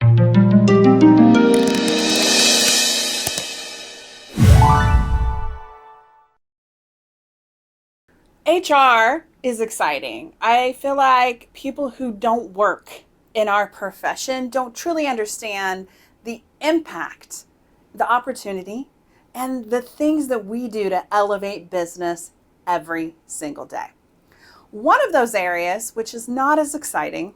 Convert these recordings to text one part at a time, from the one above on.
HR is exciting. I feel like people who don't work in our profession don't truly understand the impact, the opportunity, and the things that we do to elevate business every single day. One of those areas, which is not as exciting,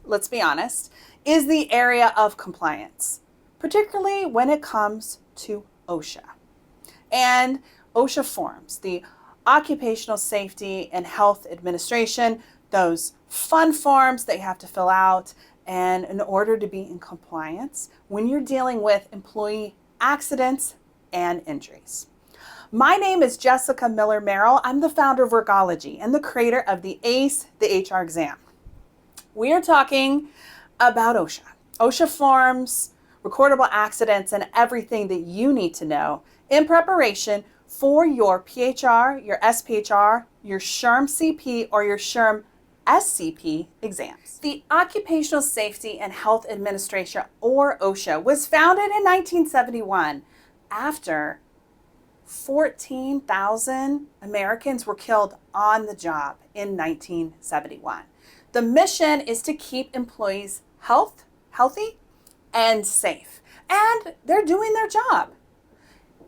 let's be honest, is the area of compliance, particularly when it comes to OSHA and OSHA Forms, the Occupational Safety and Health Administration, those fun forms that you have to fill out, and in order to be in compliance when you're dealing with employee accidents and injuries. My name is Jessica Miller Merrill. I'm the founder of Workology and the creator of the ACE, the HR exam. We are talking about OSHA, OSHA forms, recordable accidents, and everything that you need to know in preparation for your PHR, your SPHR, your SHRM CP, or your SHRM SCP exams. The Occupational Safety and Health Administration, or OSHA, was founded in 1971 after 14,000 Americans were killed on the job in 1971. The mission is to keep employees healthy and safe, and they're doing their job.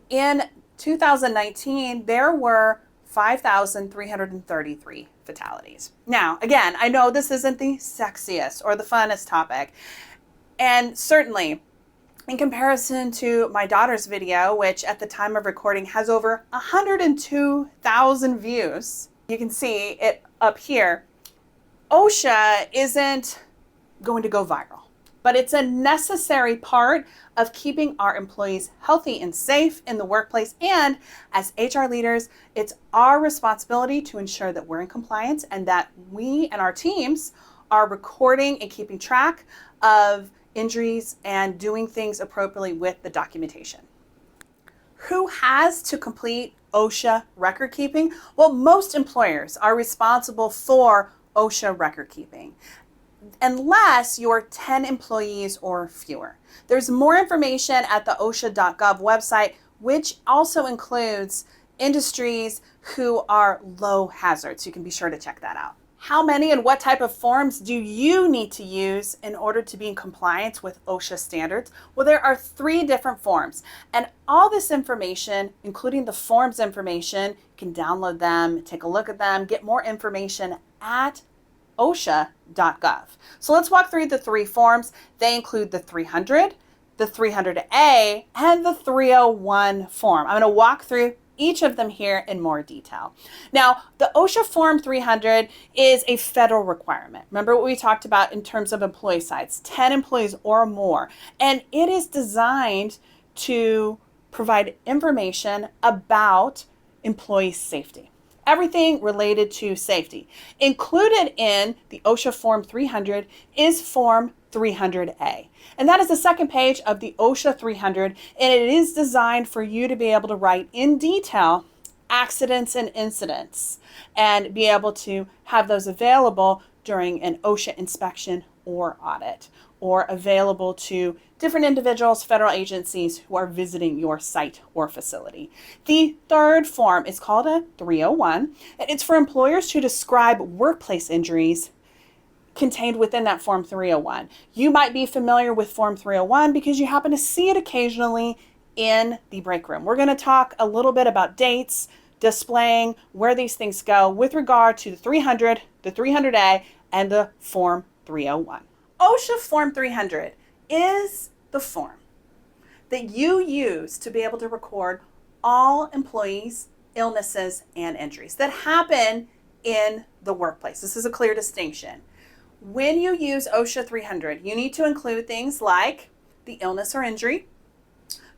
In 2019, there were 5,333 fatalities. Now, again, I know this isn't the sexiest or the funnest topic, and certainly in comparison to my daughter's video, which at the time of recording has over 102,000 views, you can see it up here, OSHA isn't going to go viral, but it's a necessary part of keeping our employees healthy and safe in the workplace. And as HR leaders, it's our responsibility to ensure that we're in compliance and that we and our teams are recording and keeping track of injuries and doing things appropriately with the documentation. Who has to complete OSHA record keeping? Well, most employers are responsible for OSHA record keeping, unless you're 10 employees or fewer. There's more information at the OSHA.gov website, which also includes industries who are low hazards. You can be sure to check that out. How many and what type of forms do you need to use in order to be in compliance with OSHA standards? Well, there are 3 different forms, and all this information, including the forms information, you can download them, take a look at them, get more information at OSHA.gov. So let's walk through the 3 forms. They include the 300, the 300A, and the 301 form. I'm going to walk through each of them here in more detail. Now, the OSHA Form 300 is a federal requirement. Remember what we talked about in terms of employee size, 10 employees or more. And it is designed to provide information about employee safety. Everything related to safety. Included in the OSHA Form 300 is Form 300A. And that is the second page of the OSHA 300, and it is designed for you to be able to write in detail accidents and incidents and be able to have those available during an OSHA inspection or audit, or available to different individuals, federal agencies who are visiting your site or facility. The third form is called a 301, and it's for employers to describe workplace injuries contained within that Form 301. You might be familiar with Form 301 because you happen to see it occasionally in the break room. We're going to talk a little bit about dates, displaying where these things go with regard to the 300, the 300A, and the Form 301. OSHA Form 300 is the form that you use to be able to record all employees' illnesses and injuries that happen in the workplace. This is a clear distinction. When you use OSHA 300, you need to include things like the illness or injury,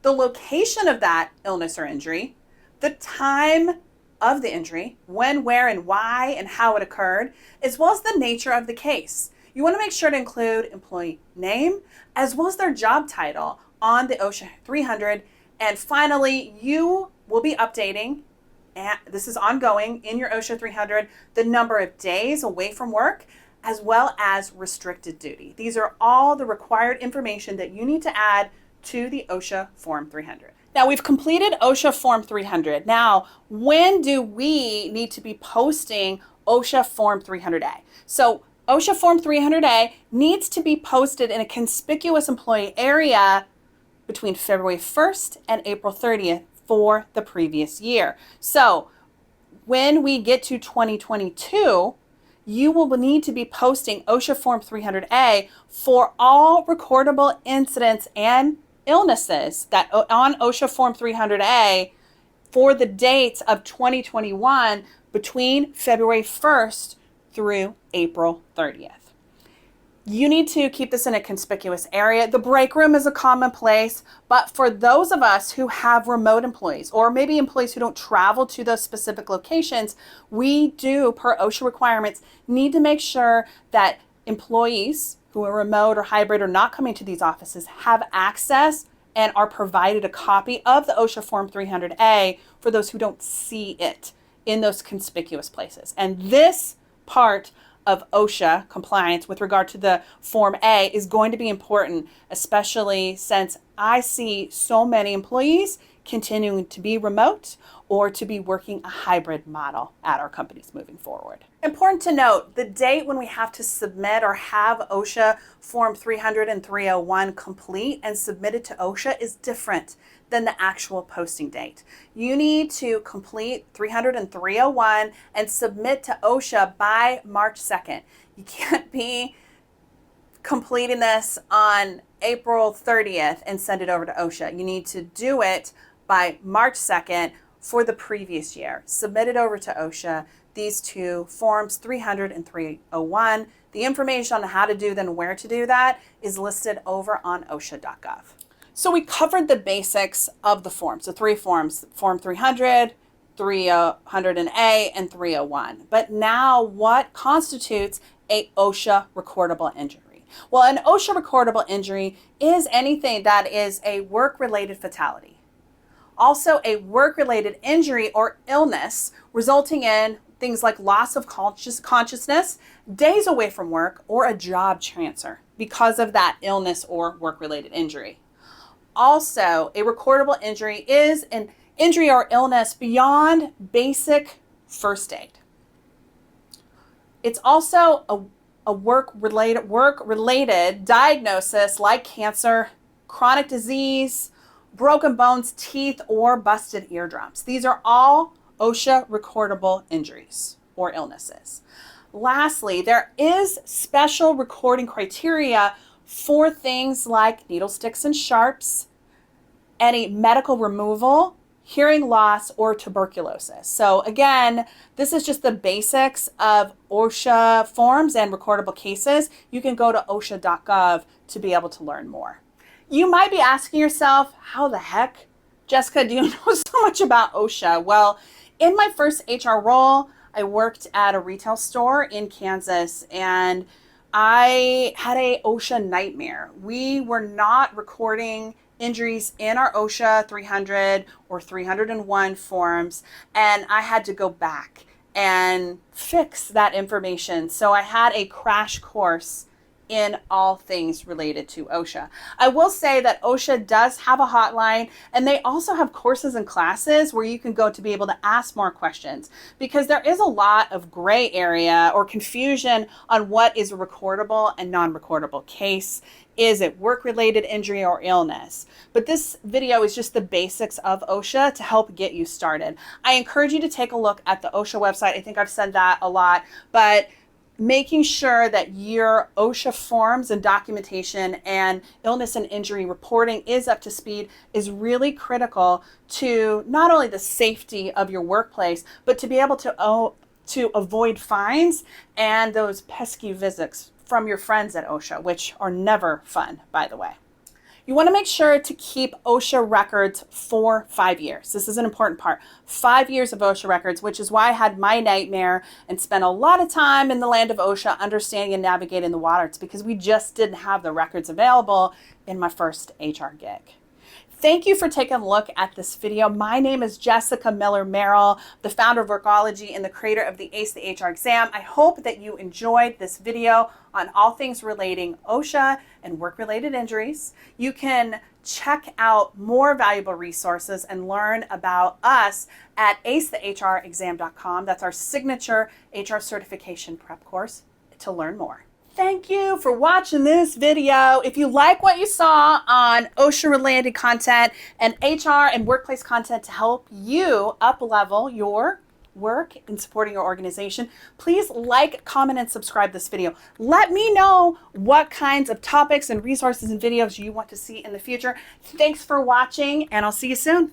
the location of that illness or injury, the time of the injury, when, where, and why, and how it occurred, as well as the nature of the case. You want to make sure to include employee name as well as their job title on the OSHA 300. And finally, you will be updating, and this is ongoing in your OSHA 300, the number of days away from work, as well as restricted duty. These are all the required information that you need to add to the OSHA Form 300. Now we've completed OSHA Form 300. Now, when do we need to be posting OSHA Form 300A? So OSHA Form 300A needs to be posted in a conspicuous employee area between February 1st and April 30th for the previous year. So when we get to 2022, you will need to be posting OSHA Form 300A for all recordable incidents and illnesses that on OSHA Form 300A for the dates of 2021 between February 1st through April 30th. You need to keep this in a conspicuous area. The break room is a common place, but for those of us who have remote employees or maybe employees who don't travel to those specific locations, we do, per OSHA requirements, need to make sure that employees who are remote or hybrid or not coming to these offices have access and are provided a copy of the OSHA Form 300A for those who don't see it in those conspicuous places. And this part of OSHA compliance with regard to the Form A is going to be important, especially since I see so many employees continuing to be remote or to be working a hybrid model at our companies moving forward. Important to note, the date when we have to submit or have OSHA Form 300 and 301 complete and submitted to OSHA is different than the actual posting date. You need to complete 300 and 301 and submit to OSHA by March 2nd. You can't be completing this on April 30th and send it over to OSHA. You need to do it by March 2nd for the previous year. Submit it over to OSHA. These two forms, 300 and 301. The information on how to do them and where to do that is listed over on OSHA.gov. So we covered the basics of the forms, the three forms, Form 300, 300A, and 301. But now what constitutes a OSHA recordable injury? Well, an OSHA recordable injury is anything that is a work-related fatality. Also, a work-related injury or illness resulting in things like loss of consciousness, days away from work, or a job transfer because of that illness or work-related injury. Also, a recordable injury is an injury or illness beyond basic first aid. It's also a work-related diagnosis like cancer, chronic disease, broken bones, teeth, or busted eardrums. These are all OSHA recordable injuries or illnesses. Lastly, there is special recording criteria for things like needle sticks and sharps, any medical removal, hearing loss, or tuberculosis. So again, this is just the basics of OSHA forms and recordable cases. You can go to OSHA.gov to be able to learn more. You might be asking yourself, how the heck, Jessica, do you know so much about OSHA? Well, in my first HR role, I worked at a retail store in Kansas, and I had a OSHA nightmare. We were not recording injuries in our OSHA 300 or 301 forms, and I had to go back and fix that information. So I had a crash course in all things related to OSHA. I will say that OSHA does have a hotline, and they also have courses and classes where you can go to be able to ask more questions, because there is a lot of gray area or confusion on what is a recordable and non-recordable case. Is it work-related injury or illness? But this video is just the basics of OSHA to help get you started. I encourage you to take a look at the OSHA website. I think I've said that a lot, but making sure that your OSHA forms and documentation and illness and injury reporting is up to speed is really critical to not only the safety of your workplace, but to be able to avoid fines and those pesky visits from your friends at OSHA, which are never fun, by the way. You want to make sure to keep OSHA records for 5 years. This is an important part. 5 years of OSHA records, which is why I had my nightmare and spent a lot of time in the land of OSHA understanding and navigating the water. It's because we just didn't have the records available in my first HR gig. Thank you for taking a look at this video. My name is Jessica Miller-Merrill, the founder of Workology and the creator of the ACE the HR exam. I hope that you enjoyed this video on all things relating OSHA and work-related injuries. You can check out more valuable resources and learn about us at acethehrexam.com. That's our signature HR certification prep course to learn more. Thank you for watching this video. If you like what you saw on OSHA-related content and HR and workplace content to help you up-level your work in supporting your organization, please like, comment, and subscribe this video. Let me know what kinds of topics and resources and videos you want to see in the future. Thanks for watching, and I'll see you soon.